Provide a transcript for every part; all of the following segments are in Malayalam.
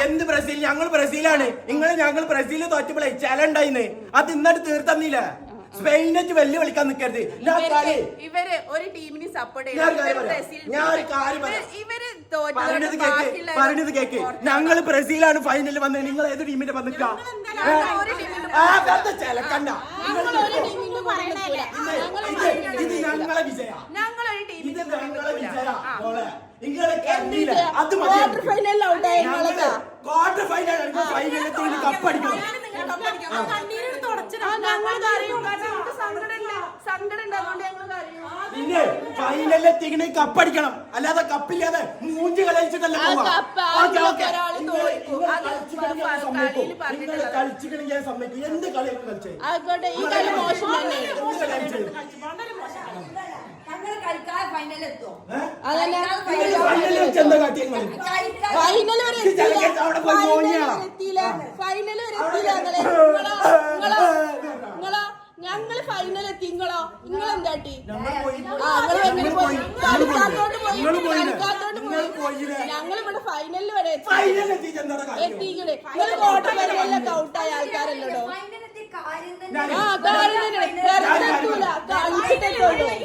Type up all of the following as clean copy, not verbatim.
എന്ത് ബ്രസീൽ? ഞങ്ങൾ ബ്രസീലാണ്. ഞങ്ങൾ ബ്രസീൽ തോറ്റപ്പോഴേ ചലണ്ടായിന്ന് അത് ഇന്നിട്ട് തീർത്തന്നില്ല. സ്പെയിനിലേക്ക് വെല്ലു വിളിക്കാൻ നിൽക്കരുത്. ഇവര് ഒരു ടീമിനെ സപ്പോർട്ട് പറഞ്ഞത് കേക്ക്. ഞങ്ങൾ ബ്രസീലാണ് ഫൈനലിൽ വന്നത്. നിങ്ങൾ ഏത് ടീമിന്റെ വന്നിക്ക? ചെലക്കണ്ട. ഇത് ഞങ്ങളെ വിജയ. ഇത് ഞങ്ങളെ വിജയ. അത് ക്വാർട്ടർ ഫൈനൽ ഫൈനലിൽ കപ്പടിക്കണം. പിന്നെ ഫൈനലിലെത്തിക്കണ കപ്പടിക്കണം. അല്ലാതെ കപ്പില്ലാതെ മൂഞ്ചി കളിച്ചിട്ടല്ല കളിച്ചിക്കണെങ്കിൽ സമ്മതിക്കും. എന്ത് കളിയാണ് കളിച്ചത്? ഞങ്ങള് ഫൈനൽ എത്തി. നിങ്ങളെന്താട്ടി? ഞങ്ങളിവിടെ ഫൈനലിൽ വരെ എത്തിക്കണേ. നിങ്ങൾ ക്വാർട്ടർ ഫൈനലിലൊക്കെ ഔട്ടായ ആൾക്കാരല്ലോ.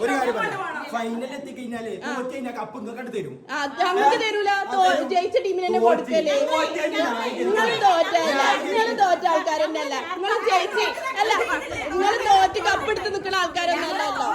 ഒരു കാര്യം പറയാം, ഫൈനൽ എത്തിക്കഴിഞ്ഞാല് കപ്പ് ഇങ്ങോട്ട് തരും. ഞങ്ങൾക്ക് തരൂല. ജയിച്ച ടീമിന് തന്നെ കൊടുക്കല്ലേ. നിങ്ങൾ തോറ്റ ആൾക്കാരൊന്നല്ല. നിങ്ങൾ ജയിച്ച് അല്ല, നിങ്ങൾ തോറ്റ് കപ്പെടുത്ത് നിൽക്കുന്ന ആൾക്കാരൊന്നല്ലല്ലോ.